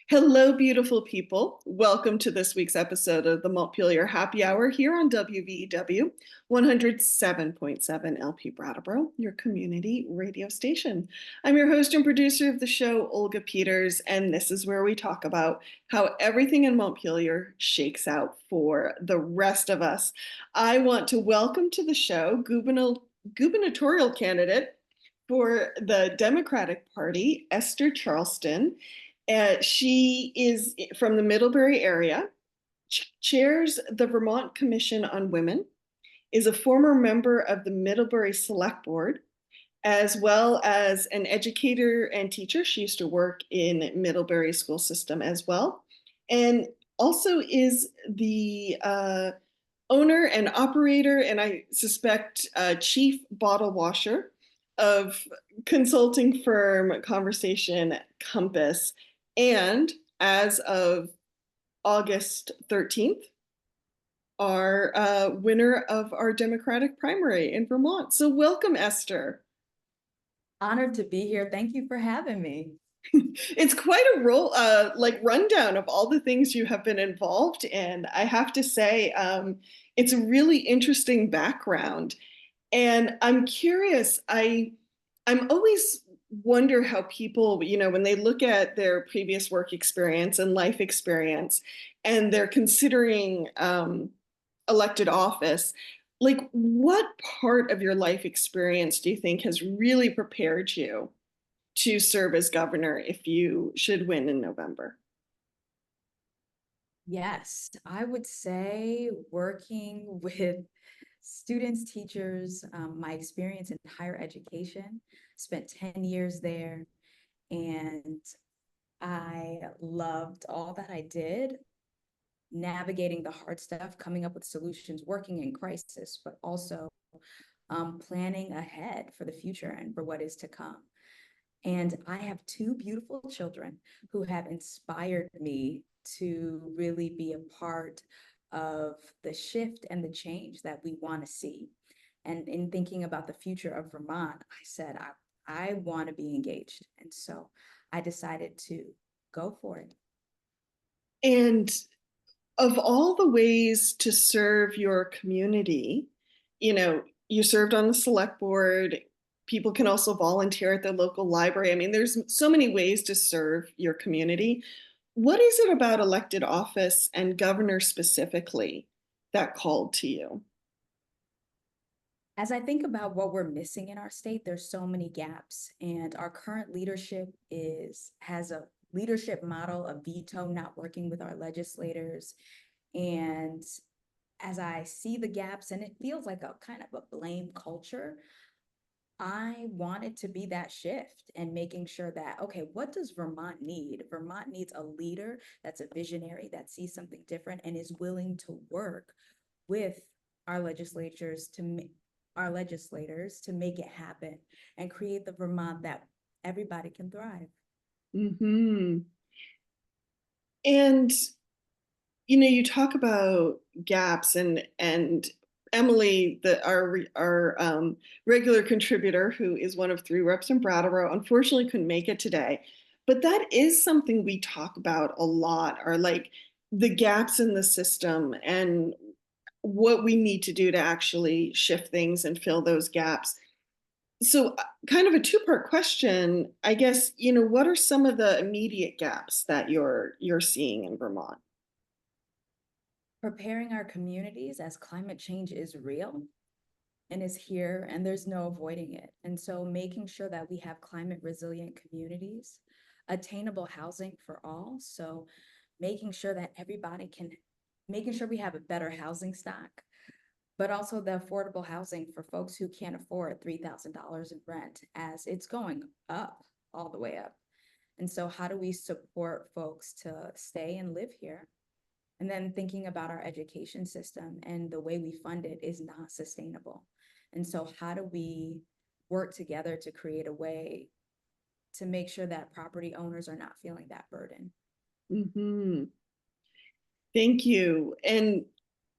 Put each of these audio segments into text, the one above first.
Hello, beautiful people. Welcome to this week's episode of the Montpelier Happy Hour here on WVEW 107.7 LP Brattleboro, your community radio station. I'm your host and producer of the show, Olga Peters, and this is where we talk about how everything in Montpelier shakes out for the rest of us. I want to welcome to the show gubernatorial candidate for the Democratic Party, Esther Charlestin. She is from the Middlebury area, chairs the Vermont Commission on Women, is a former member of the Middlebury Select Board, as well as an educator and teacher. She used to work in Middlebury school system as well, and also is the owner and operator, and I suspect chief bottle washer of consulting firm Conversation Compass. And as of August 13th, our winner of our Democratic primary in Vermont. So welcome, Esther. Honored to be here. Thank you for having me. It's quite a rundown of all the things you have been involved in. I have to say, it's a really interesting background. And I'm curious, I'm always wonder how people, when they look at their previous work experience and life experience, and they're considering elected office, like what part of your life experience do you think has really prepared you to serve as governor if you should win in November? Yes, I would say working with students, teachers, my experience in higher education, spent 10 years there, and I loved all that I did, navigating the hard stuff, coming up with solutions, working in crisis, but also planning ahead for the future and for what is to come. And I have two beautiful children who have inspired me to really be a part of the shift and the change that we want to see. And in thinking about the future of Vermont, I said, I want to be engaged. And so I decided to go for it. And of all the ways to serve your community, you served on the select board. People can also volunteer at the local library. I mean, there's so many ways to serve your community. What is it about elected office and governor specifically that called to you? As I think about what we're missing in our state, there's so many gaps, and our current leadership has a leadership model of veto, not working with our legislators. And as I see the gaps, and it feels like a kind of a blame culture, I wanted to be that shift and making sure that, okay, what does Vermont need? Vermont needs a leader that's a visionary, that sees something different and is willing to work with our legislators our legislators to make it happen and create the Vermont that everybody can thrive. Mm-hmm. And you talk about gaps, and Emily, our regular contributor, who is one of three reps in Brattleboro, unfortunately couldn't make it today. But that is something we talk about a lot, are like the gaps in the system and what we need to do to actually shift things and fill those gaps. So, kind of a two-part question, I guess, what are some of the immediate gaps that you're seeing in Vermont? Preparing our communities as climate change is real and is here, and there's no avoiding it. And so making sure that we have climate resilient communities, attainable housing for all. So making sure that making sure we have a better housing stock, but also the affordable housing for folks who can't afford $3,000 in rent, as it's going up, all the way up. And so how do we support folks to stay and live here? And then thinking about our education system and the way we fund it is not sustainable. And so how do we work together to create a way to make sure that property owners are not feeling that burden? Mm-hmm. Thank you. And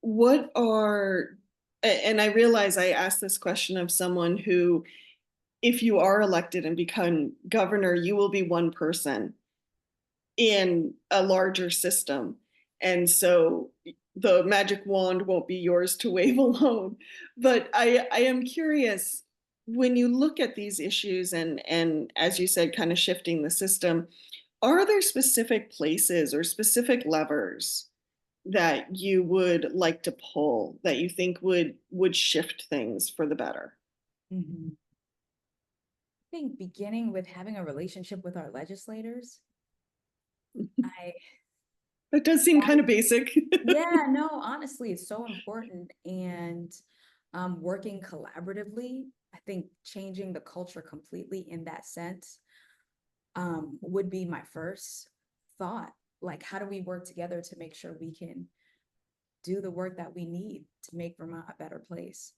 what are, and I realize I asked this question of someone who, if you are elected and become governor, you will be one person. in a larger system. And so the magic wand won't be yours to wave alone. But I am curious, when you look at these issues and as you said, kind of shifting the system, are there specific places or specific levers that you would like to pull that you think would shift things for the better? Mhm. I think beginning with having a relationship with our legislators, I That does seem kind of basic. yeah, no, honestly, it's so important. And working collaboratively, I think changing the culture completely in that sense would be my first thought. Like, how do we work together to make sure we can do the work that we need to make Vermont a better place?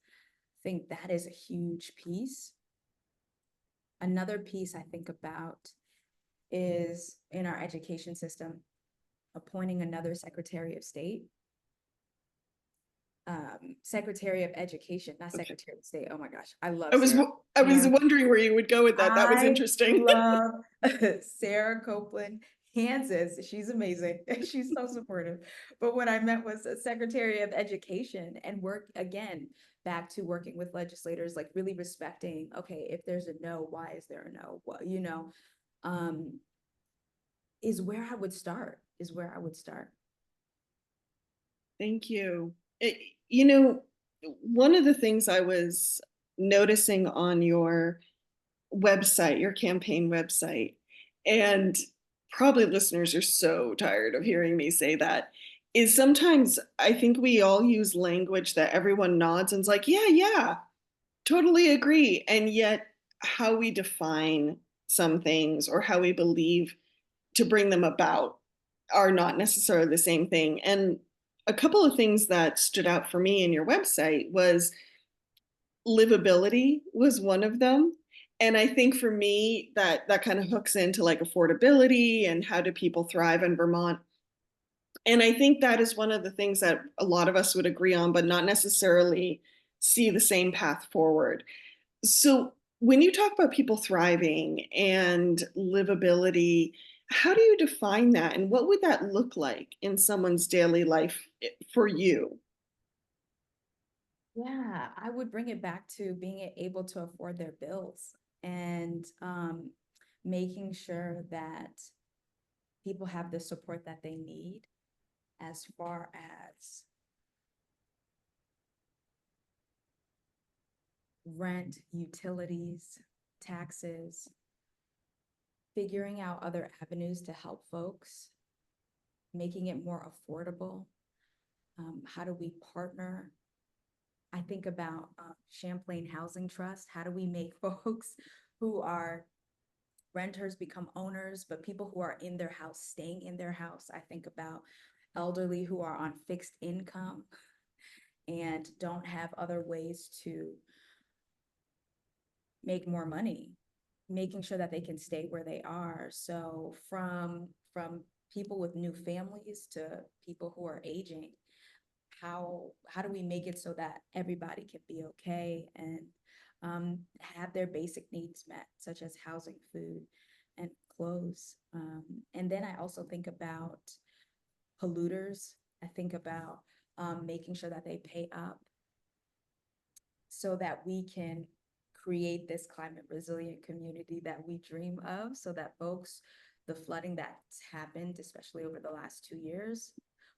I think that is a huge piece. Another piece I think about is in our education system, appointing another Secretary of State, Secretary of Education, not Okay. Secretary of State. Oh my gosh, I I love was Sarah. I was wondering where you would go with that. That was I interesting. love Sarah Copeland. Kansas, she's amazing. She's so supportive. But what I meant was a Secretary of Education, and work again back to working with legislators, like really respecting, okay, if there's a no, why is there a no? Well, um, is where I would start, is where I would start. Thank you. You know, one of the things I was noticing on your website, your campaign website, and probably listeners are so tired of hearing me say that, is sometimes I think we all use language that everyone nods and's like, yeah, yeah, totally agree. And yet, how we define some things or how we believe to bring them about are not necessarily the same thing. And a couple of things that stood out for me in your website was livability was one of them. And I think for me that kind of hooks into like affordability and how do people thrive in Vermont. And I think that is one of the things that a lot of us would agree on, but not necessarily see the same path forward. So when you talk about people thriving and livability, how do you define that? And what would that look like in someone's daily life for you? Yeah, I would bring it back to being able to afford their bills and making sure that people have the support that they need as far as rent, utilities, taxes, figuring out other avenues to help folks, making it more affordable. How do we partner? I think about Champlain Housing Trust. How do we make folks who are renters become owners, but people who are in their house staying in their house? I think about elderly who are on fixed income and don't have other ways to make more money, making sure that they can stay where they are. So from people with new families to people who are aging, how do we make it so that everybody can be okay and have their basic needs met, such as housing, food, and clothes. And then I also think about polluters. I think about making sure that they pay up so that we can create this climate resilient community that we dream of, so that folks, the flooding that's happened, especially over the last 2 years,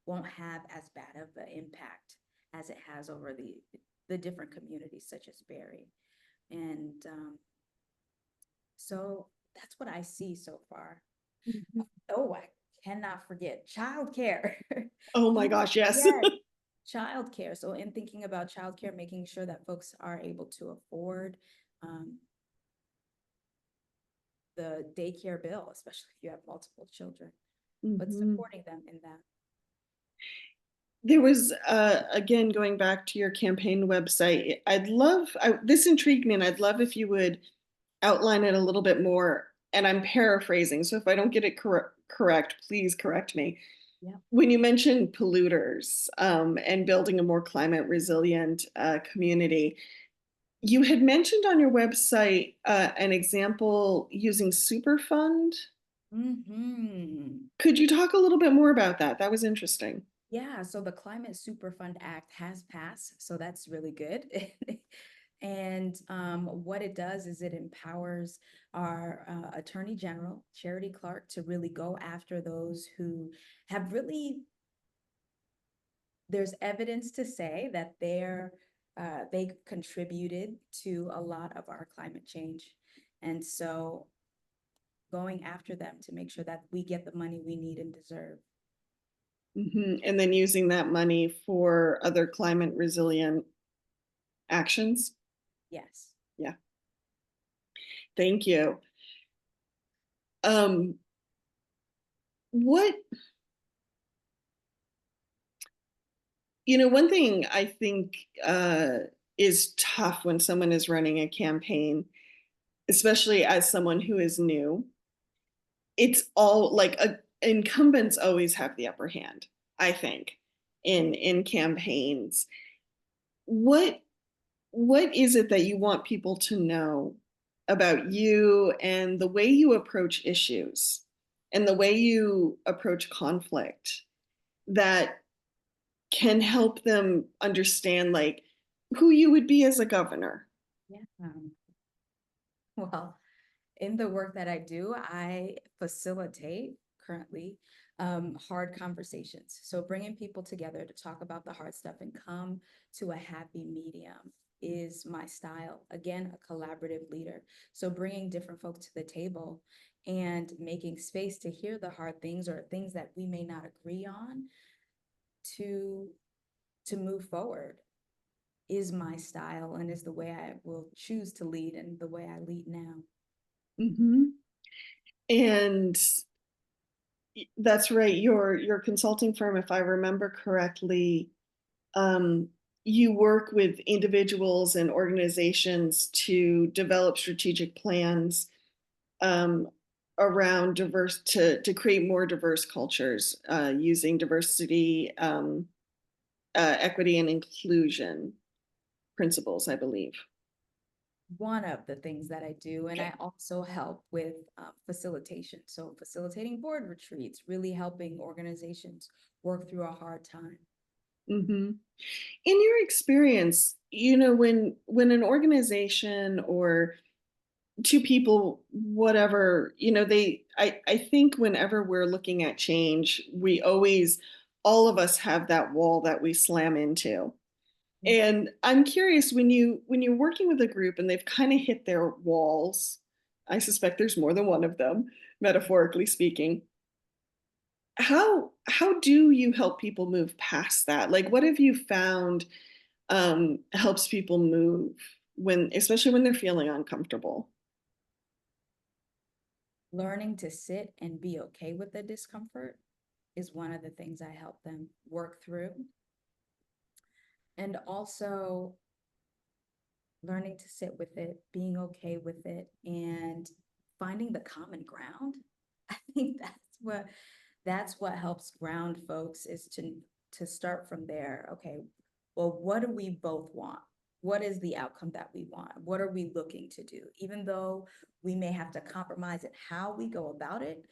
won't have as bad of an impact as it has over the different communities such as Barrie. And so that's what I see so far. Mhm. Oh, I cannot forget childcare. Oh my gosh, yes. Yes, childcare. So in thinking about childcare, making sure that folks are able to afford um, the daycare bill, especially if you have multiple children, but Mhm. supporting them in that. There was, again, going back to your campaign website, this intrigued me, and I'd love if you would outline it a little bit more. And I'm paraphrasing, so if I don't get it correct, please correct me. Yeah. When you mentioned polluters and building a more climate resilient community, you had mentioned on your website an example using Superfund. Hmm. Could you talk a little bit more about that? That was interesting. Yeah, so the Climate Superfund Act has passed, so that's really good. And what it does is it empowers our Attorney General, Charity Clark, to really go after those who have really, there's evidence to say that they contributed to a lot of our climate change. And so going after them to make sure that we get the money we need and deserve. And then using that money for other climate resilient actions. Yes. Yeah, thank you. Um, what, one thing I think is tough when someone is running a campaign, especially as someone who is new, it's all like incumbents always have the upper hand, I think, in campaigns. What what is it that you want people to know about you and the way you approach issues and the way you approach conflict that can help them understand like who you would be as a governor? Yeah. Well, in the work that I do, I facilitate currently hard conversations. So bringing people together to talk about the hard stuff and come to a happy medium is my style. Again, a collaborative leader. So bringing different folks to the table and making space to hear the hard things or things that we may not agree on to to move forward is my style and is the way I will choose to lead and the way I lead now. Hmm. And that's right. Your consulting firm, if I remember correctly, um, you work with individuals and organizations to develop strategic plans um, around to create more diverse cultures using diversity, equity, and inclusion principles, I believe. One of the things that I do, and Okay. I also help with facilitation. So facilitating board retreats, really helping organizations work through a hard time. Hmm. In your experience, when an organization or two people, whatever, I think whenever we're looking at change, all of us have that wall that we slam into. And I'm curious when you're working with a group and they've kind of hit their walls, I suspect there's more than one of them, metaphorically speaking. How do you help people move past that? Like what have you found helps people move especially when they're feeling uncomfortable? Learning to sit and be okay with the discomfort is one of the things I help them work through. And also learning to sit with it, being okay with it, and finding the common ground. I think that's what helps ground folks is to start from there. Okay, well, what do we both want? What is the outcome that we want? What are we looking to do? Even though we may have to compromise at how we go about it,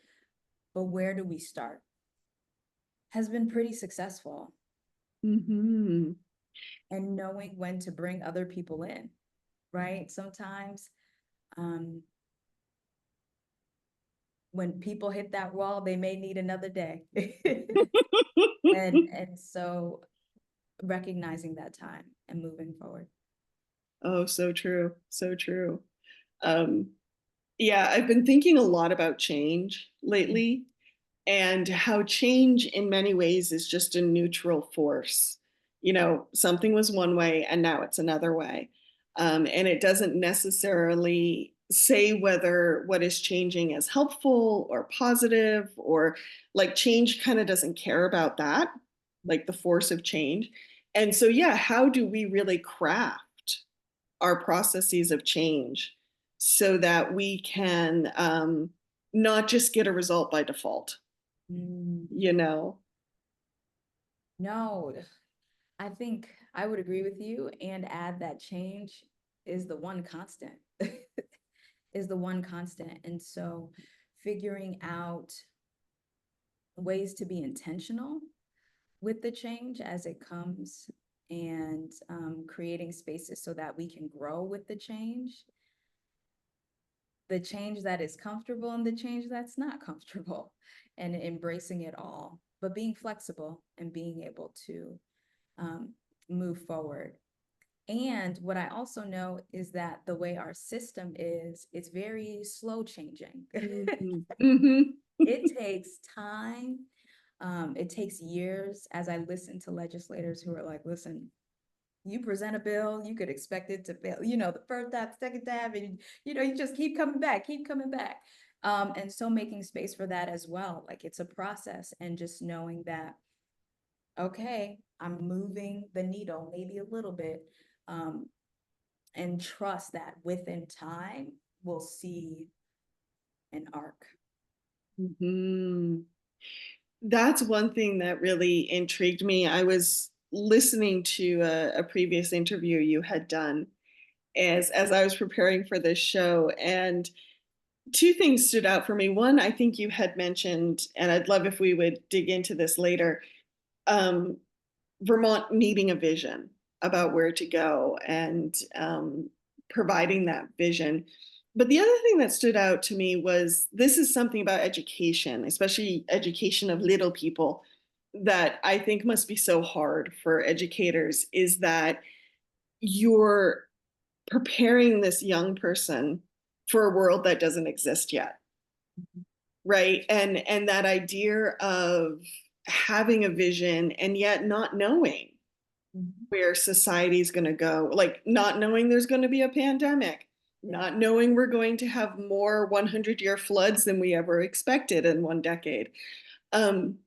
but where do we start? Has been pretty successful. Hmm. And knowing when to bring other people in, right? Sometimes um, when people hit that wall, they may need another day. And so recognizing that time and moving forward. Oh, so true. So true. Um, yeah, I've been thinking a lot about change lately and how change in many ways is just a neutral force. Something was one way and now it's another way. And it doesn't necessarily say whether what is changing is helpful or positive, or like change kind of doesn't care about that, like the force of change. And so, yeah, how do we really craft our processes of change so that we can not just get a result by default, Mm, you know? no, I think I would agree with you and add that change is the one constant, is the one constant. And so figuring out ways to be intentional with the change as it comes, and creating spaces so that we can grow with the change that is comfortable and the change that's not comfortable, and embracing it all, but being flexible and being able to move forward. And what I also know is that the way our system is, it's very slow changing. Mhm. Mhm. It takes time. It takes years. As I listen to legislators who are like, listen, you present a bill, you could expect it to fail, the first time, second time, and you just keep coming back, keep coming back. And so making space for that as well. Like, it's a process, and just knowing that, okay, I'm moving the needle maybe a little bit, and trust that within time we'll see an arc. Mhm. That's one thing that really intrigued me. I was listening to a previous interview you had done as I was preparing for this show, and two things stood out for me. One, I think you had mentioned, and I'd love if we would dig into this later, um, Vermont needing a vision about where to go, and providing that vision. But the other thing that stood out to me was, this is something about education, especially education of little people, that I think must be so hard for educators, is that you're preparing this young person for a world that doesn't exist yet, right? And that idea of having a vision and yet not knowing Mhm. where society is going to go, like not knowing there's going to be a pandemic, Yeah. not knowing we're going to have more 100-year floods than we ever expected in one decade. um,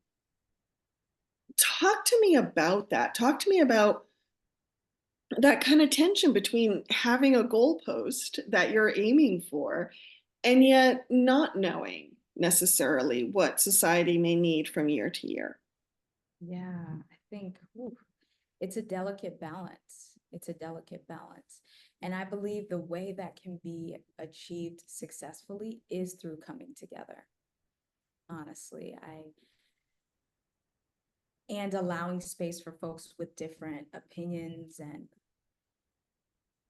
Talk to me about that. Talk to me about that kind of tension between having a goalpost that you're aiming for and yet not knowing necessarily what society may need from year to year. Yeah, I think it's a delicate balance. It's a delicate balance. And I believe the way that can be achieved successfully is through coming together. Honestly, and allowing space for folks with different opinions and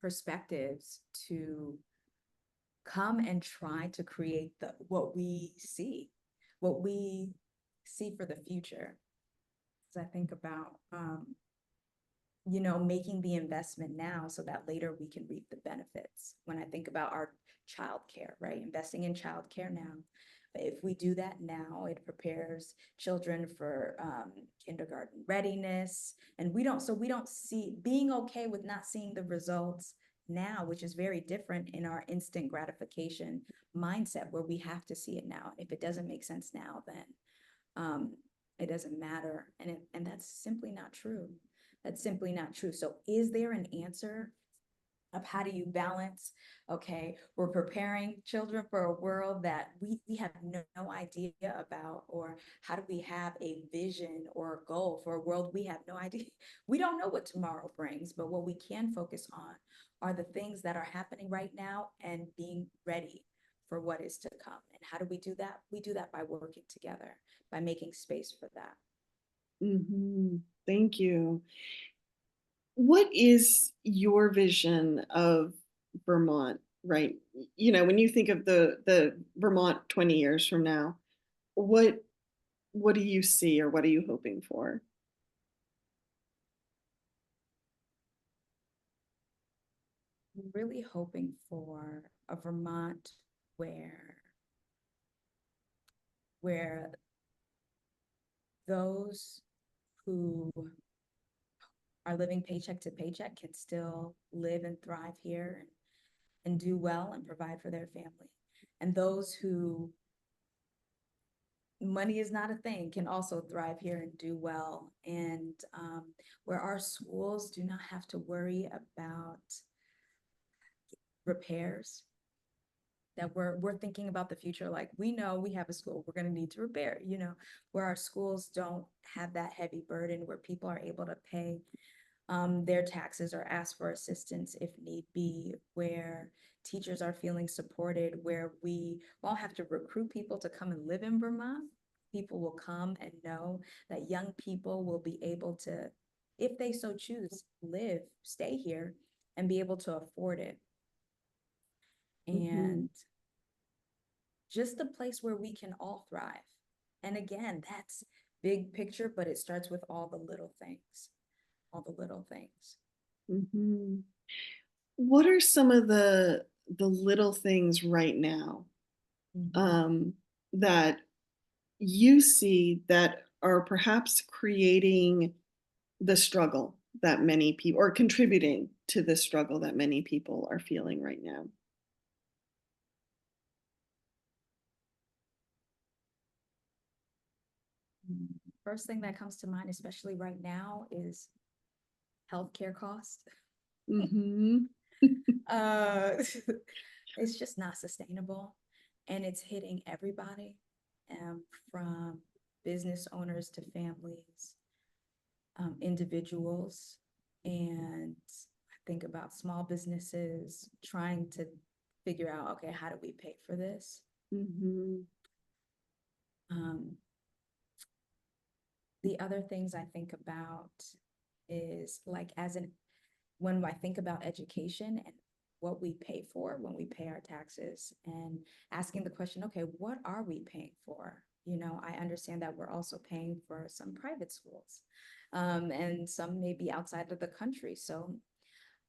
perspectives to come and try to create what we see for the future. As I think about, making the investment now so that later we can reap the benefits. When I think about our childcare, right? Investing in childcare now. If we do that now, it prepares children for kindergarten readiness. And we don't see, being okay with not seeing the results now, which is very different in our instant gratification mindset, where we have to see it now. If it doesn't make sense now, then it doesn't matter. And that's simply not true. That's simply not true. So is there an answer of how do you balance? Okay, we're preparing children for a world that we have no idea about, or how do we have a vision or a goal for a world we have no idea? We don't know what tomorrow brings, but what we can focus on are the things that are happening right now and being ready for what is to come. And how do we do that? We do that by working together, by making space for that. Mhm. Thank you. What is your vision of Vermont, right? When you think of the Vermont 20 years from now, what what do you see, or what are you hoping for? I'm really hoping for a Vermont where those who are living paycheck to paycheck can still live and thrive here, and do well and provide for their family. And those who money is not a thing can also thrive here and do well. And where our schools do not have to worry about repairs, that we're thinking about the future. Like, we know we have a school we're going to need to repair, where our schools don't have that heavy burden, where people are able to pay their taxes or ask for assistance if need be, where teachers are feeling supported, where we won't have to recruit people to come and live in Vermont. People will come and know that young people will be able to, if they so choose, live, stay here, and be able to afford it. Mhm. And just a place where we can all thrive. And again, that's big picture, but it starts with all the little things, all the little things. Mhm. What are some of the little things right now Mhm. um, that you see that are perhaps creating the struggle that many people, or contributing to the struggle that many people are feeling right now? First thing that comes to mind, especially right now, is healthcare costs. Mhm. Uh, it's just not sustainable, and it's hitting everybody, from business owners to families, individuals, and I think about small businesses trying to figure out, okay, how do we pay for this? Mhm. Um, the other things I think about is like when I think about education and what we pay for when we pay our taxes, and asking the question, okay, what are we paying for? I understand that we're also paying for some private schools, and some may be outside of the country. So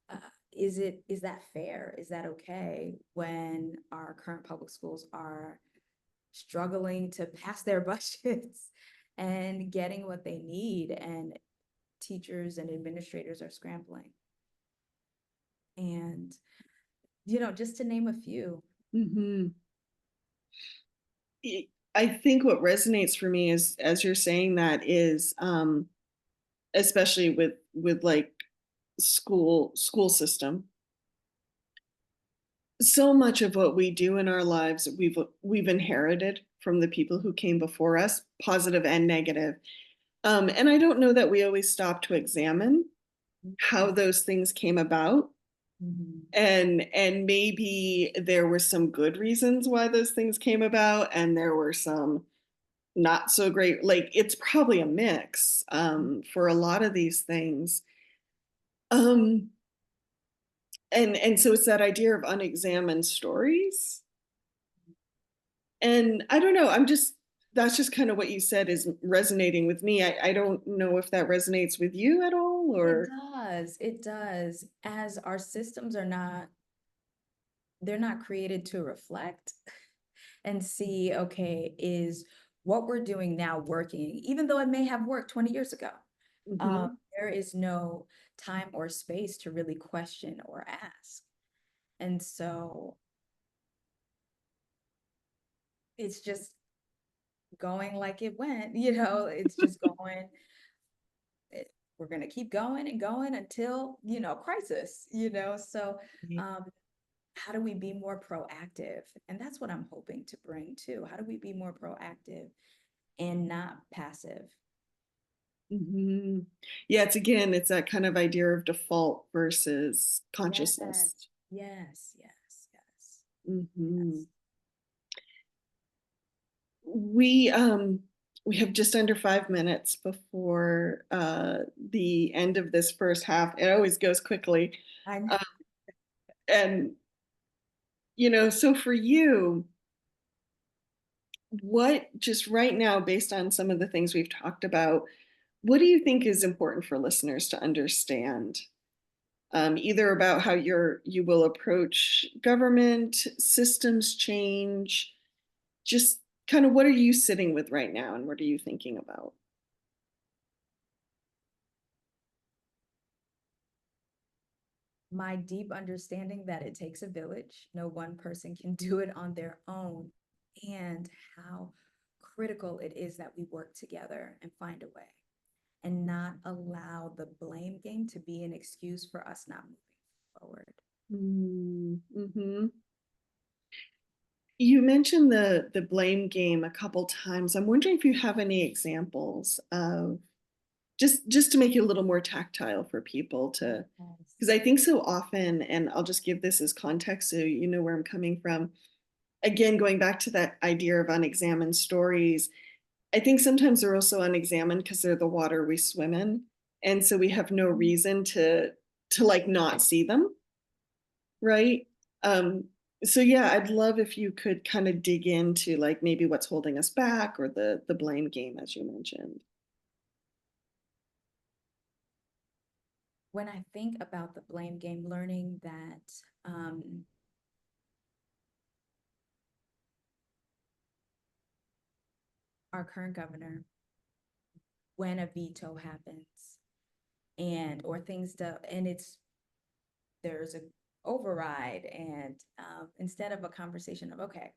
uh, is that fair? Is that okay when our current public schools are struggling to pass their budgets and getting what they need, and teachers and administrators are scrambling? And just to name a few. Mhm. I think what resonates for me is, as you're saying that, is especially with like school system. So much of what we do in our lives we've inherited from the people who came before us, positive and negative. And I don't know that we always stop to examine how those things came about. Mhm. And maybe there were some good reasons why those things came about, and there were some not so great. Like, it's probably a mix for a lot of these things. Um, and so it's that idea of unexamined stories. And I don't know, that's just kind of what you said is resonating with me. I don't know if that resonates with you at all, It or does. It does. As our systems they're not created to reflect and see, okay, is what we're doing now working, even though it may have worked 20 years ago. Mhm. There is no time or space to really question or ask. And so it's just going like it went, it's just going. We're going to keep going and going until, crisis. So, Right. um, how do we be more proactive? And that's what I'm hoping to bring too. How do we be more proactive and not passive? Mhm. Yeah, it's that kind of idea of default versus Yes, consciousness. yes, yes, yes, Mhm. yes. We we have just under 5 minutes before the end of this first half. It always goes quickly. I know. Uh, and so for you, what just right now, based on some of the things we've talked about, what do you think is important for listeners to understand? Either about how you will approach government, systems change, just kind of what are you sitting with right now and what are you thinking about? My deep understanding that it takes a village. No one person can do it on their own, and how critical it is that we work together and find a way, and not allow the blame game to be an excuse for us not moving forward. Mm-hmm. You mentioned the blame game a couple times. I'm wondering if you have any examples of just to make it a little more tactile for people to, Yes. because I think so often, and I'll just give this as context so you know where I'm coming from. Again, going back to that idea of unexamined stories, I think sometimes they're also unexamined because they're the water we swim in. And so we have no reason to like not see them, right? Um, so yeah, I'd love if you could kind of dig into like maybe what's holding us back or the blame game as you mentioned. When I think about the blame game, learning that our current governor, when a veto happens and or things do, and there's a override, and instead of a conversation of, okay,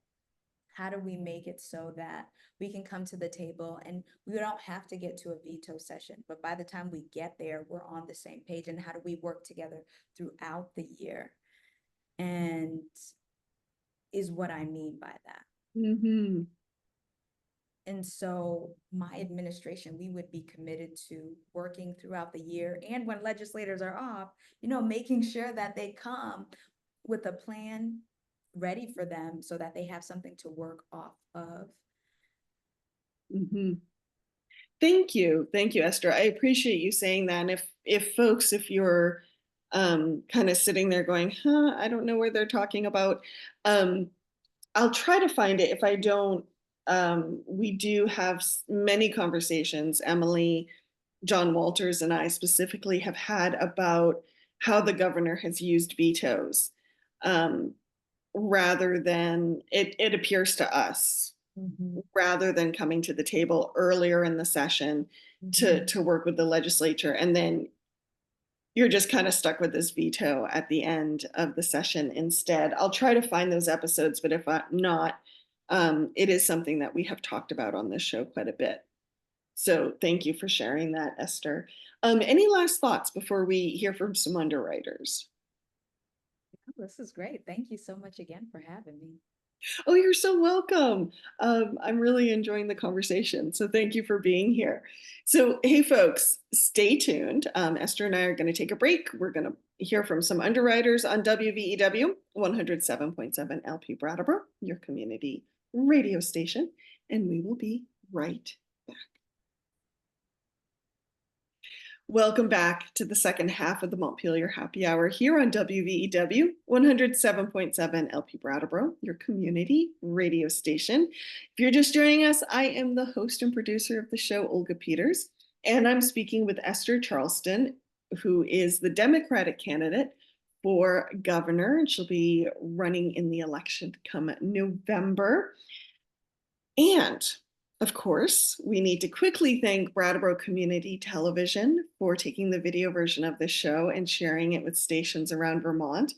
how do we make it so that we can come to the table and we don't have to get to a veto session, but by the time we get there, we're on the same page, and how do we work together throughout the year? And is what I mean by that. Mm-hmm. And so my administration, we would be committed to working throughout the year, and when legislators are off, making sure that they come with a plan ready for them so that they have something to work off of. Mm-hmm. Thank you, Esther. I appreciate you saying that. And if folks, if you're kind of sitting there going, huh, I don't know where they're talking about, um, I'll try to find it. If I don't, we do have many conversations, Emily, John Walters, and I specifically have had about how the governor has used vetoes, um, rather than it appears to us, Mm-hmm. rather than coming to the table earlier in the session Mm-hmm. to work with the legislature, and then you're just kind of stuck with this veto at the end of the session instead. I'll try to find those episodes, but if not, it is something that we have talked about on this show quite a bit. So thank you for sharing that, Esther. Any last thoughts before we hear from some underwriters? This is great. Thank you so much again for having me. Oh, you're so welcome. I'm really enjoying the conversation. So thank you for being here. So, hey, folks, stay tuned. Esther and I are going to take a break. We're going to hear from some underwriters on WVEW 107.7 LP Brattleboro, your community radio station, and we will be right back. Welcome back to the second half of the Montpelier Happy Hour here on WVEW 107.7 LP Brattleboro, your community radio station. If you're just joining us, I am the host and producer of the show, Olga Peters, and I'm speaking with Esther Charlestin, who is the Democratic candidate for governor, and she'll be running in the election come November. And of course, we need to quickly thank Brattleboro Community Television for taking the video version of this show and sharing it with stations around Vermont.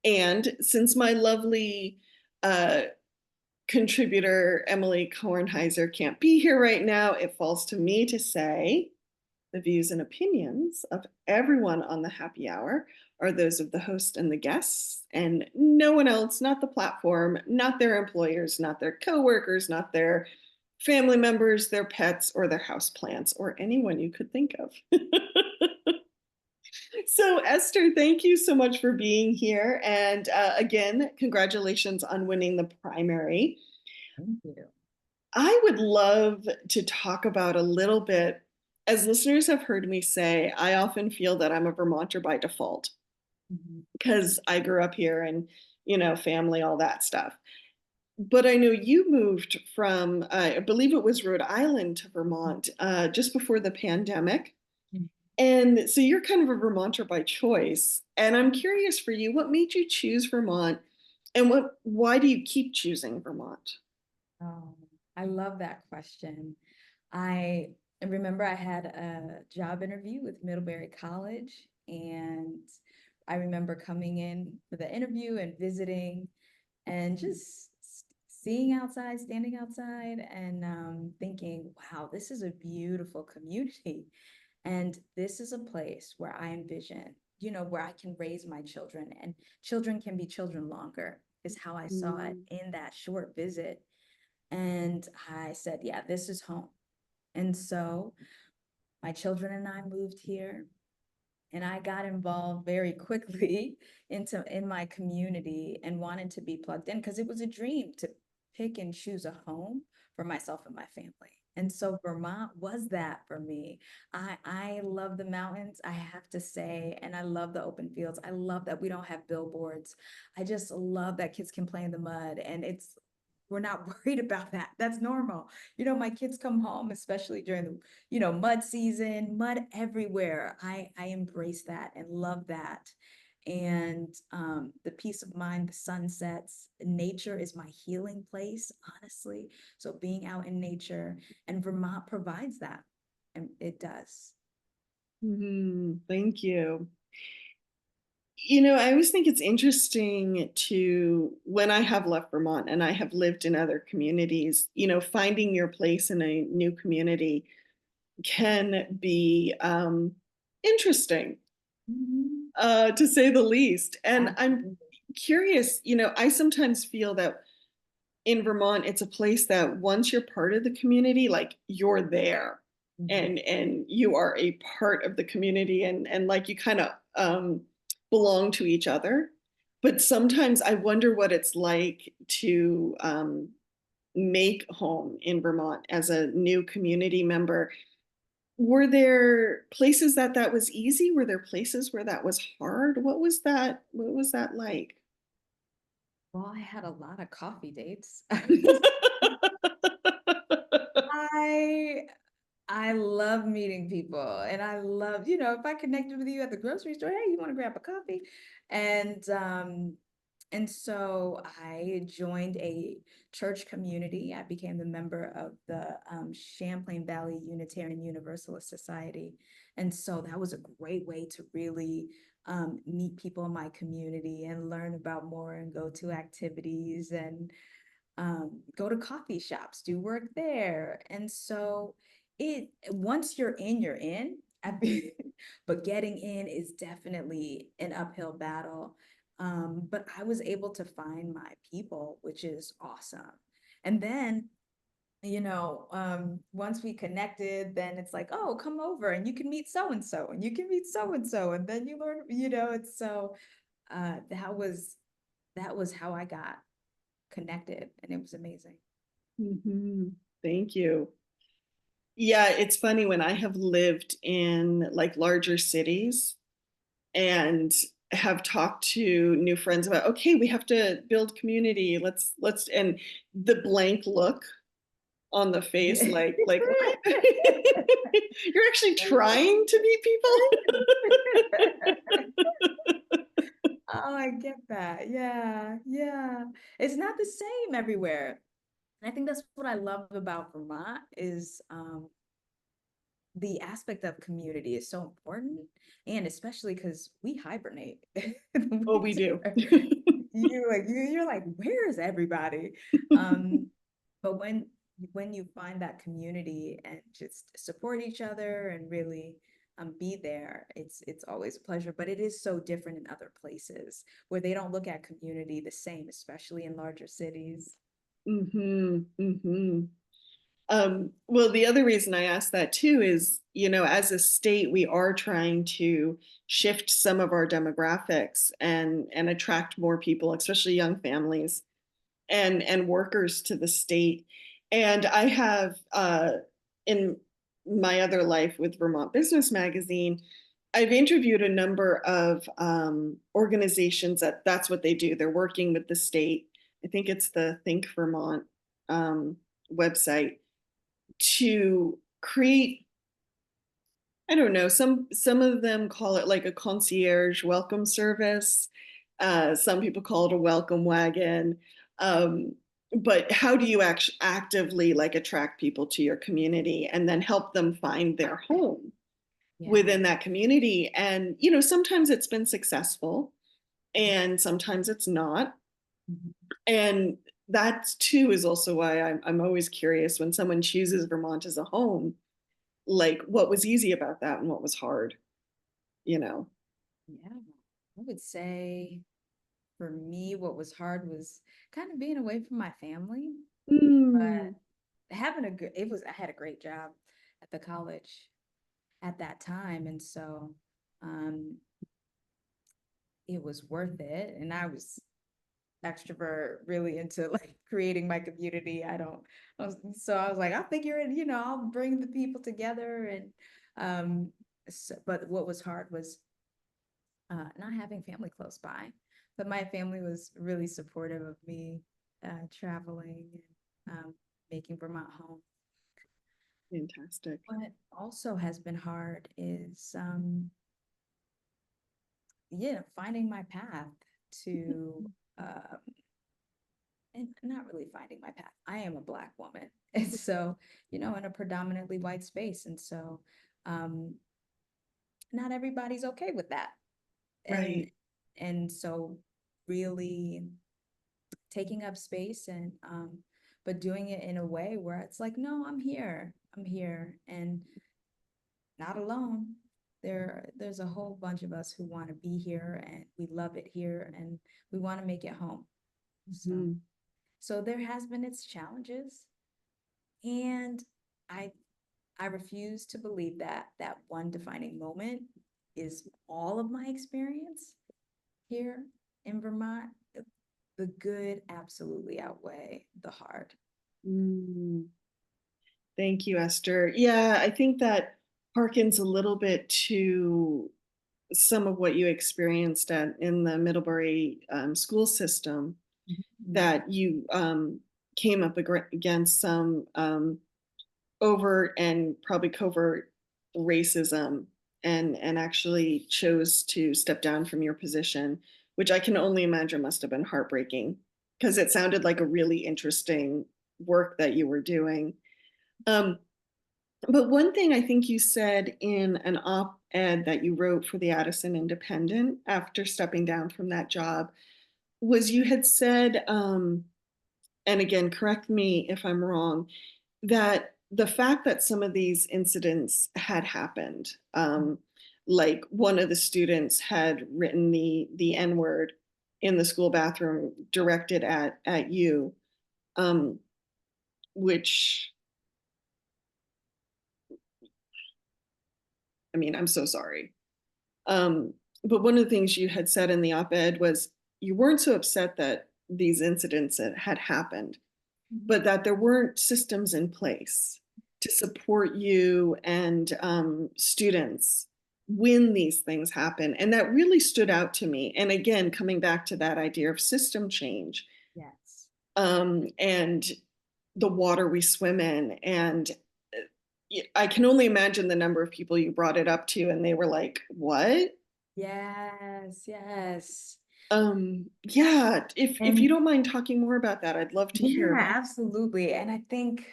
And since my lovely uh, contributor, Emily Kornheiser, can't be here right now, it falls to me to say the views and opinions of everyone on the happy hour are those of the host and the guests, and no one else, not the platform, not their employers, not their coworkers, not their family members, their pets, or their houseplants, or anyone you could think of. So, Esther, thank you so much for being here. And again, congratulations on winning the primary. Thank you. I would love to talk about a little bit, as listeners have heard me say, I often feel that I'm a Vermonter by default Mhm. because I grew up here and, family, all that stuff. But I know you moved from, I believe it was Rhode Island to Vermont just before the pandemic. Mhm. And so you're kind of a Vermonter by choice. And I'm curious for you, what made you choose Vermont and why do you keep choosing Vermont? Oh, I love that question. I remember I had a job interview with Middlebury College, and I remember coming in for the interview and visiting and just seeing outside, standing outside, and thinking, wow, this is a beautiful community. And this is a place where I envision, where I can raise my children, and children can be children longer, is how I saw it Mm, in that short visit. And I said, yeah, this is home. And so my children and I moved here, and I got involved very quickly in my community and wanted to be plugged in because it was a dream to pick and choose a home for myself and my family. And so Vermont was that for me. I love the mountains, I have to say, and I love the open fields. I love that we don't have billboards. I just love that kids can play in the mud, and we're not worried about that. That's normal. My kids come home, especially during the, mud season, mud everywhere. I embrace that and love that. And the peace of mind, the sunsets, nature is my healing place, honestly. So being out in nature, and Vermont provides that, and it does. Thank you. I always think it's interesting to, when I have left Vermont and I have lived in other communities, finding your place in a new community can be interesting, Mhm. to say the least. And I'm Absolutely. curious, I sometimes feel that in Vermont, it's a place that once you're part of the community, like you're there Mhm. and you are a part of the community and like you kind of belong to each other. But sometimes I wonder what it's like to make home in Vermont as a new community member. Were there places that was easy? Were there places where that was hard? What was that like? Well, I had a lot of coffee dates. I I love meeting people, and I love, if I connected with you at the grocery store, hey, you want to grab a coffee? And so I joined a church community. I became the member of the Champlain Valley Unitarian Universalist Society. And so that was a great way to really meet people in my community and learn about more and go to activities and go to coffee shops, do work there. And so once you're in, you're in. But getting in is definitely an uphill battle. But I was able to find my people, which is awesome. And then, once we connected, then it's like, oh, come over and you can meet so and so, and you can meet so and so, and then you learn, it's so that was how I got connected, and it was amazing. Thank you. Yeah, it's funny when I have lived in like larger cities and have talked to new friends about, okay, we have to build community. Let's and the blank look on the face, Yeah. like what? You're actually trying to meet Oh, I get that. Yeah, yeah. It's not the same everywhere. And I think that's what I love about Vermont is the aspect of community is so important. And especially because we hibernate in the people. Oh, we do. winter. You're like, where is everybody? Um, but when you find that community and just support each other and really be there, it's always a pleasure. But it is so different in other places where they don't look at community the same, especially in larger cities. Mm-hmm. Well, the other reason I asked that too is, as a state, we are trying to shift some of our demographics and attract more people, especially young families and workers to the state. And I have in my other life with Vermont Business Magazine, I've interviewed a number of organizations that's what they do. They're working with the state. I think it's the Think Vermont um, website to create, I don't know, some of them call it like a concierge welcome service. Some people call it a welcome wagon. Um, but how do you actively like attract people to your community and then help them find their home Yeah. within that community? And sometimes it's been successful and sometimes it's not. Mhm. And that too is also why I'm always curious when someone chooses Vermont as a home, like what was easy about that and what was hard, you know? Yeah. I would say for me, what was hard was kind of being away from my family, Mm, but having a good, it was, I had a great job at the college. at that time. And so um, it was worth it. And I was extrovert, really into like creating my community. So I was like, I'll figure it, I'll bring the people together. And but what was hard was not having family close by. But my family was really supportive of me traveling and making Vermont home. Fantastic. What also has been hard is finding my path to um, and not really finding my path. I am a Black woman. And so, in a predominantly white space. And so, um, not everybody's okay with that. And, Right. and so really taking up space but doing it in a way where it's like, no, I'm here and not alone. There's a whole bunch of us who want to be here and we love it here and we want to make it home. So, Mhm. so there has been its challenges. And I I refuse to believe that one defining moment is all of my experience here in Vermont. The good absolutely outweigh the hard. Mm. Thank you, Esther. Yeah, I think that harkens a little bit to some of what you experienced in the Middlebury school system, Mhm. that you came up against some overt and probably covert racism, and actually chose to step down from your position, which I can only imagine must have been heartbreaking because it sounded like a really interesting work that you were doing. Um, but one thing I think you said in an op-ed that you wrote for the Addison Independent after stepping down from that job was you had said, and again, correct me if I'm wrong, that the fact that some of these incidents had happened, like one of the students had written the N word in the school bathroom directed at you, um, which, I mean, I'm so sorry. Um, but one of the things you had said in the op-ed was you weren't so upset that these incidents had happened, but that there weren't systems in place to support you and students when these things happen. And that really stood out to me. And again, coming back to that idea of system change, Yes. and the water we swim in. And I can only imagine the number of people you brought it up to, and they were like, what? Yes, yes. Yeah, if you And don't mind talking more about that, I'd love to hear yeah, about. absolutely. And I think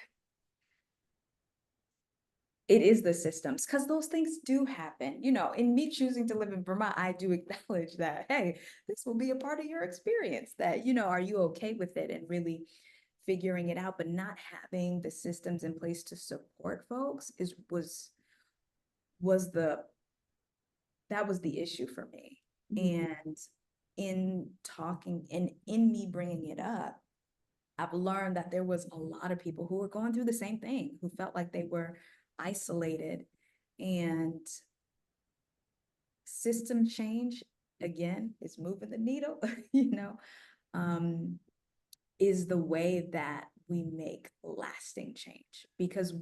it is the systems because those things do happen. In me choosing to live in Vermont, I do acknowledge that, hey, this will be a part of your experience. That, are you okay with it and really figuring it out, but not having the systems in place to support folks was the that was the issue for me. Mhm. And in talking and in me bringing it up, I've learned that there was a lot of people who were going through the same thing, who felt like they were isolated. And system change, again, is moving the needle, um, is the way that we make lasting change because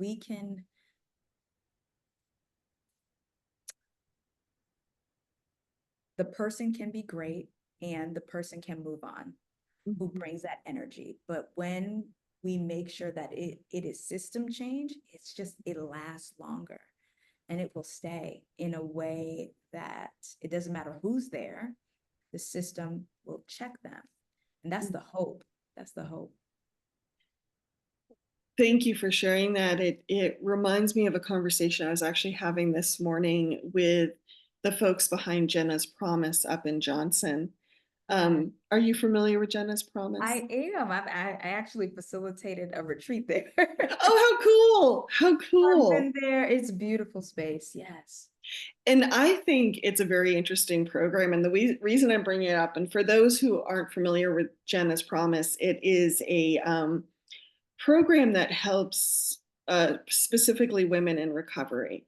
the person can be great and the person can move on who Mhm. brings that energy. But when we make sure that it is system change, it lasts longer and it will stay in a way that it doesn't matter who's there, the system will check them. And that's the hope. That's the hope. Thank you for sharing that. It reminds me of a conversation I was actually having this morning with the folks behind Jenna's Promise up in Johnson. Yeah. Are you familiar with Jenna's Promise? I am. I actually facilitated a retreat there. Oh, how cool! How I've cool! been there. It's a beautiful space. Yes. And I think it's a very interesting program. And the reason I'm bringing it up, and for those who aren't familiar with Jenna's Promise, it is a program that helps specifically women in recovery.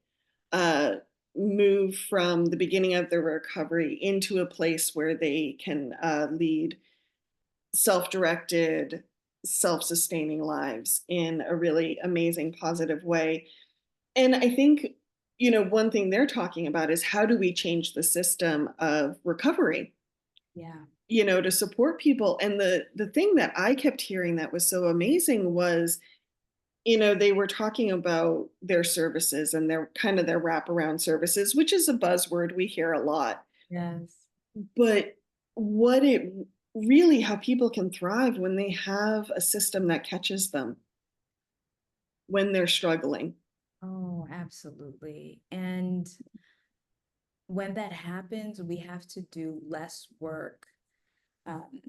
uh, move from the beginning of their recovery into a place where they can lead self-directed, self-sustaining lives in a really amazing, positive way. And I think, one thing they're talking about is how do we change the system of recovery, Yeah. to support people. And the thing that I kept hearing that was so amazing was, they were talking about their services and their kind of their wraparound services, which is a buzzword we hear a lot. Yes. But what it really, how people can thrive when they have a system that catches them when they're struggling. Oh, absolutely. And when that happens, we have to do less work um,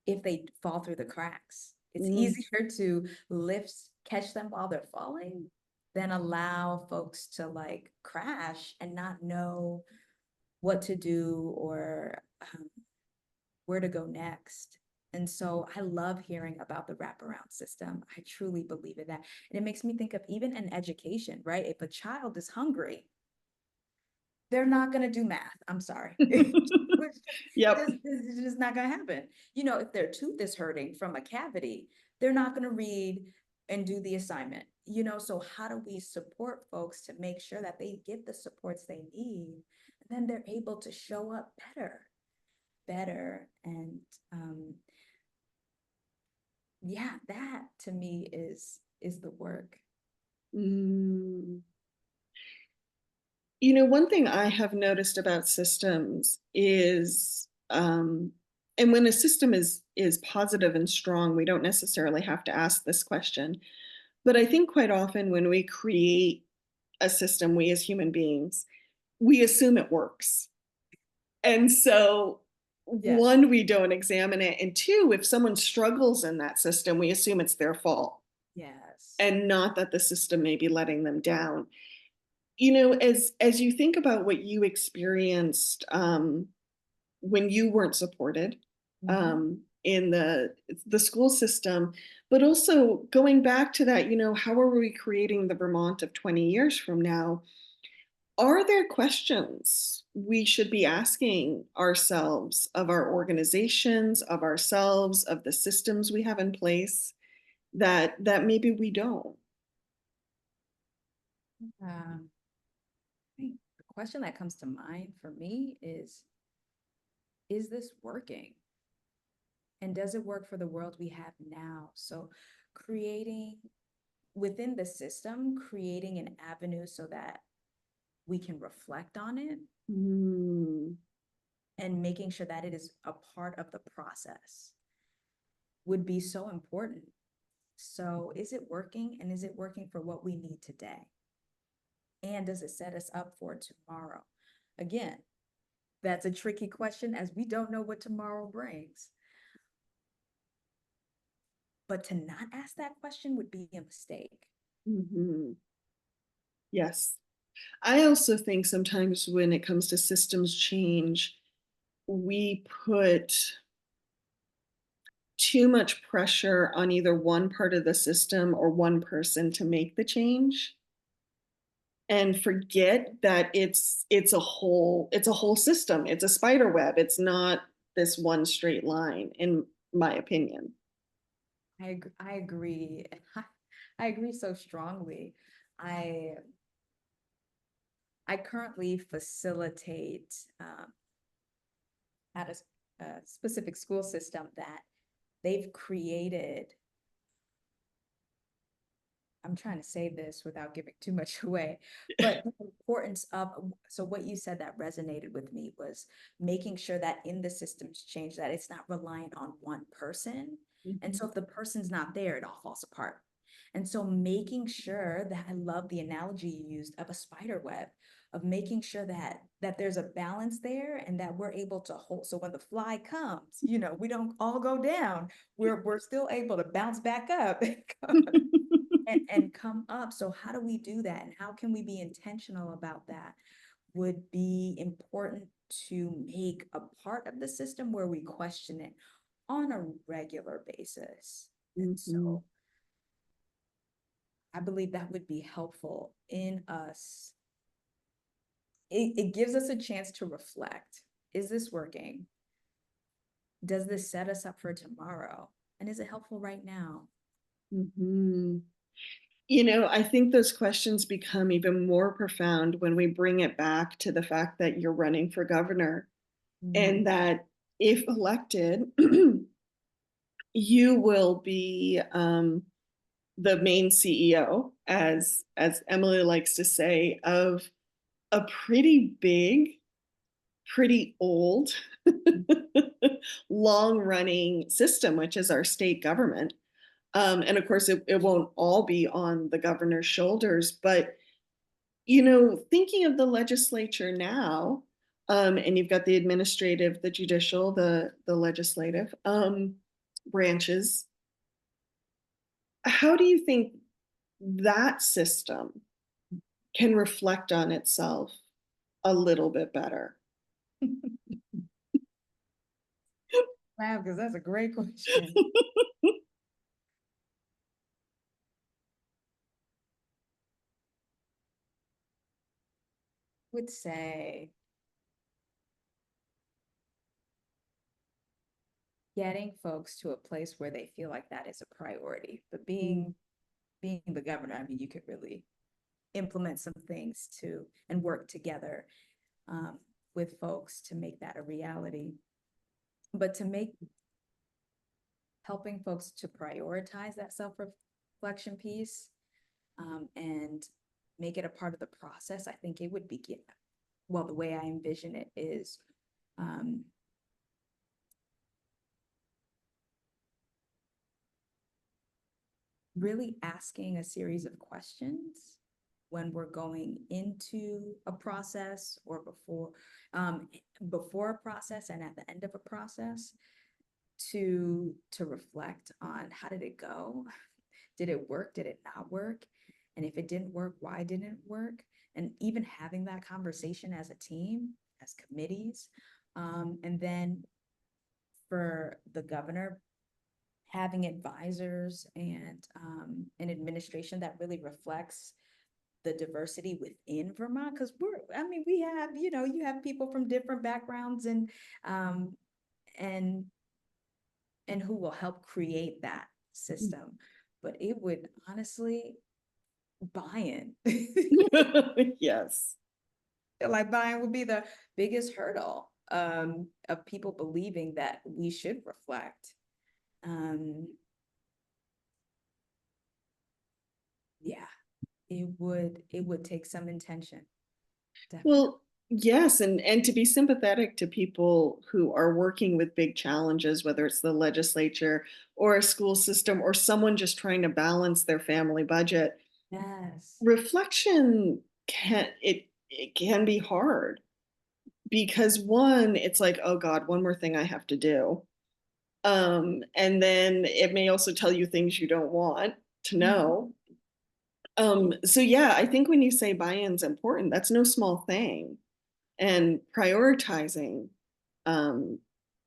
if they fall through the cracks. It's Mm. easier to catch them while they're falling than allow folks to like crash and not know what to do or where to go next. And so I love hearing about the wraparound system. I truly believe in that. And it makes me think of even in education, right? If a child is hungry, they're not going to do math. I'm sorry. Yep. It's just not going to happen. If their tooth is hurting from a cavity, they're not going to read and do the assignment. So how do we support folks to make sure that they get the supports they need? And then they're able to show up better. And yeah, that to me is the work. Mm. One thing I have noticed about systems is, and when a system is positive and strong, we don't necessarily have to ask this question. But I think quite often when we create a system, we as human beings, we assume it works. And so, Yes. one, we don't examine it. And two, if someone struggles in that system, we assume it's their fault Yes. and not that the system may be letting them down. As you think about what you experienced when you weren't supported Mhm. in the school system, but also going back to that, how are we creating the Vermont of 20 years from now? Are there questions we should be asking ourselves of our organizations, of ourselves, of the systems we have in place that maybe we don't? Um, I think the question that comes to mind for me is this working? And does it work for the world we have now? So creating within the system, creating an avenue so that we can reflect on it Mm, and making sure that it is a part of the process would be so important. So is it working and is it working for what we need today? And does it set us up for tomorrow? Again, that's a tricky question as we don't know what tomorrow brings. But to not ask that question would be a mistake. mhm. Yes. I also think sometimes when it comes to systems change, we put too much pressure on either one part of the system or one person to make the change and forget that it's a whole system. It's a spider web. It's not this one straight line, in my opinion. I agree. I agree so strongly. I I currently facilitate at a specific school system that they've created. I'm trying to say this without giving too much away, but the importance of, so what you said that resonated with me was making sure that in the systems change, that it's not reliant on one person. And Mhm. so if the person's not there, it all falls apart. And so making sure that, I love the analogy you used of a spider web, of making sure that there's a balance there and that we're able to hold. So when the fly comes, we don't all go down. We're still able to bounce back up and come up. So how do we do that? And how can we be intentional about that? Would be important to make a part of the system where we question it on a regular basis. And Mhm. so I believe that would be helpful in us. It gives us a chance to reflect. Is this working? Does this set us up for tomorrow? And is it helpful right now? Mhm. You know, I think those questions become even more profound when we bring it back to the fact that you're running for governor, Mhm. and that if elected, you will be the main CEO, as Emily likes to say, of a pretty big, pretty old, long running system, which is our state government. And of course, it won't all be on the governor's shoulders, but you know, thinking of the legislature now, and you've got the administrative, the judicial, the legislative branches. How do you think that system can reflect on itself a little bit better? Wow, because that's a great question. Would say getting folks to a place where they feel like that is a priority. But being the governor, I mean, you could really implement some things to and work together with folks to make that a reality. But to make helping folks to prioritize that self-reflection piece and make it a part of the process, I think it would begin. Well, the way I envision it is um, really asking a series of questions when we're going into a process or before a process and at the end of a process to reflect on how did it go? Did it work? Did it not work? And if it didn't work, why didn't it work? And even having that conversation as a team, as committees, and then for the governor, having advisors and an administration that really reflects the diversity within Vermont, because I mean, we have, you have people from different backgrounds um, and and who will help create that system. But it would honestly buy-in. Yes. Like buy-in would be the biggest hurdle of people believing that we should reflect. Um, yeah, it would take some intention. Definitely. Well, yes, and to be sympathetic to people who are working with big challenges, whether it's the legislature or a school system or someone just trying to balance their family budget, Yes. reflection it can be hard because one, it's like, oh God, one more thing I have to do. And then it may also tell you things you don't want to Mhm. know. So yeah, I think when you say buy-in's important, that's no small thing. And prioritizing um,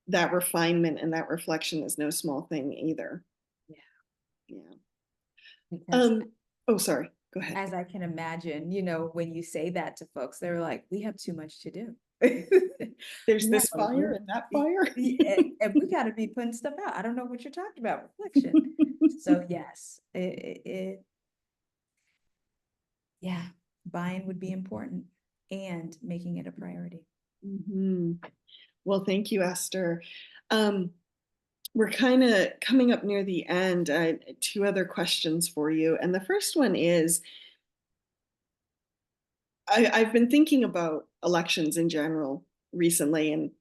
that refinement and that reflection is no small thing either. Yeah, Yeah. because Um, oh, sorry. Go ahead. as I can imagine, when you say that to folks, they're like, we have too much to do. There's We have this a fire and that fire. and we got to be putting stuff out. I don't know what you're talking about, reflection. So yes, yeah, buying would be important and making it a priority. Mhm. Well, thank you, Esther. Um, we're kind of coming up near the end. Two other questions for you. And the first one is I've been thinking about elections in general recently and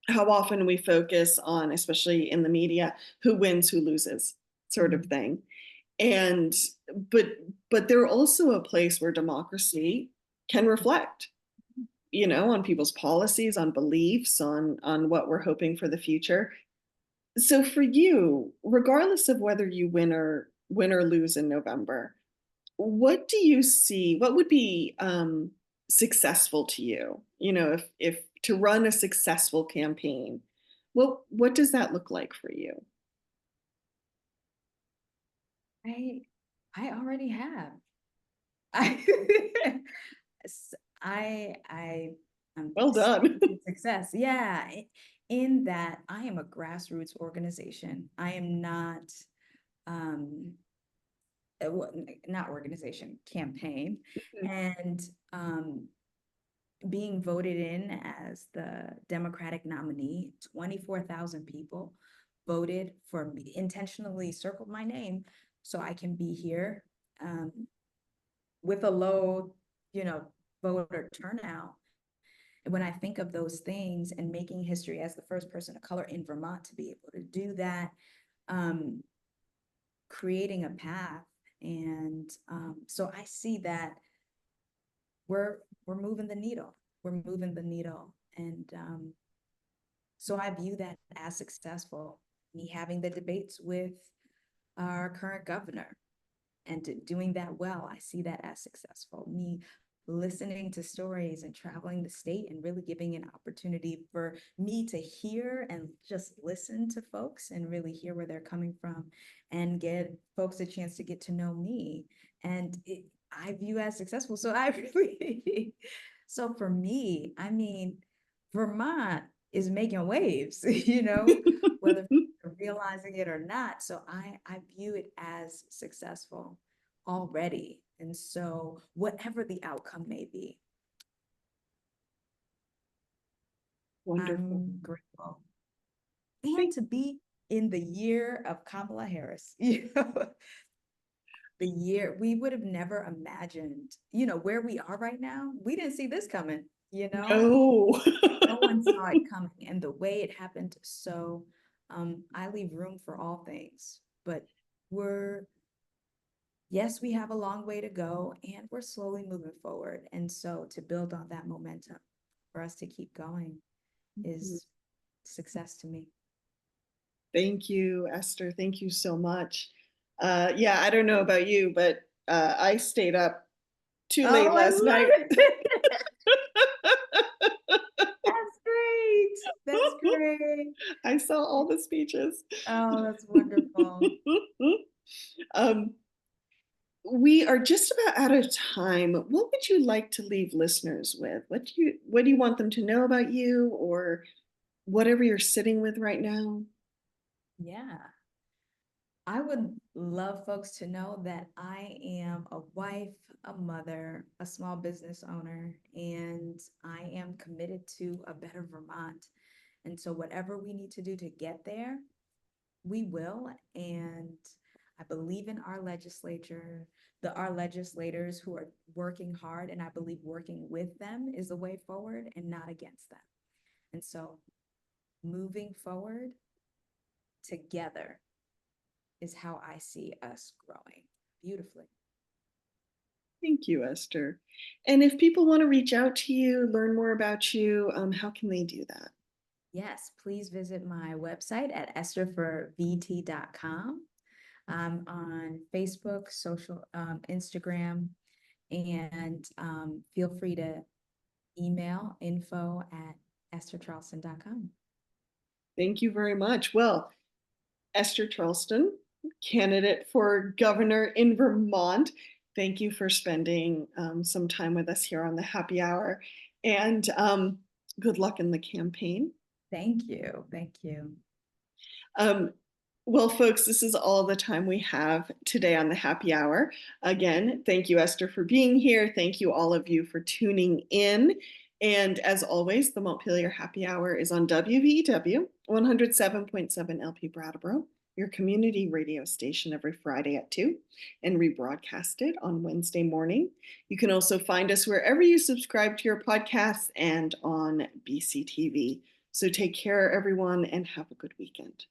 how often we focus on, especially in the media, who wins, who loses, sort of Mhm. thing. And but but they're also a place where democracy can reflect, you know, on people's policies, on beliefs, on what we're hoping for the future. So for you, regardless of whether you win or lose in November, what do you see? What would be successful to you? You know, if to run a successful campaign, what does that look like for you? I I already have. I, s- I'm Well done. experiencing success. Yeah, in that I am a grassroots organization. I am not, um, not organization, campaign. And being voted in as the Democratic nominee, 24,000 people voted for me, intentionally circled my name so I can be here um, with a low, you know, voter turnout. And when I think of those things and making history as the first person of color in Vermont to be able to do that, um, creating a path. And so I see that we're moving the needle. We're moving the needle. And so I view that as successful. Me having the debates with our current governor and doing that well, I see that as successful. Me listening to stories and traveling the state and really giving an opportunity for me to hear and just listen to folks and really hear where they're coming from and get folks a chance to get to know me. And I view as successful. So I really, so for me, I mean, Vermont is making waves, whether realizing it or not. So I view it as successful already. And so whatever the outcome may be, Wonderful. I'm grateful. And Thank to be in the year of Kamala Harris, the year we would have never imagined, where we are right now. We didn't see this coming, No. no one saw it coming and the way it happened. So I leave room for all things, but we're yes, we have a long way to go and we're slowly moving forward. And so to build on that momentum for us to keep going is success to me. Thank you, Esther. Thank you so much. Yeah, I don't know about you, but I stayed up too late Oh, I last night. love it. That's great. That's great. I saw all the speeches. Oh, that's wonderful. um, we are just about out of time. What would you like to leave listeners with? What do you want them to know about you or whatever you're sitting with right now? Yeah. I would love folks to know that I am a wife, a mother, a small business owner, and I am committed to a better Vermont. And so, whatever we need to do to get there, we will. And I believe in our legislature, our legislators who are working hard, and I believe working with them is the way forward and not against them. And so, moving forward together is how I see us growing beautifully. Thank you, Esther. And if people want to reach out to you, learn more about you, how can they do that? Yes, please visit my website at estherforvt.com. I'm on Facebook, social, Instagram, and feel free to email info@esthercharlestin.com. Thank you very much. Well, Esther Charlestin, candidate for governor in Vermont. Thank you for spending some time with us here on the happy hour. And good luck in the campaign. Thank you. Thank you. Um, well, folks, this is all the time we have today on the happy hour. Again, thank you, Esther, for being here. Thank you, all of you, for tuning in. And as always, the Montpelier Happy Hour is on WVEW 107.7 LP Brattleboro, your community radio station every Friday at 2, and rebroadcasted on Wednesday morning. You can also find us wherever you subscribe to your podcasts and on BCTV. So take care, everyone, and have a good weekend.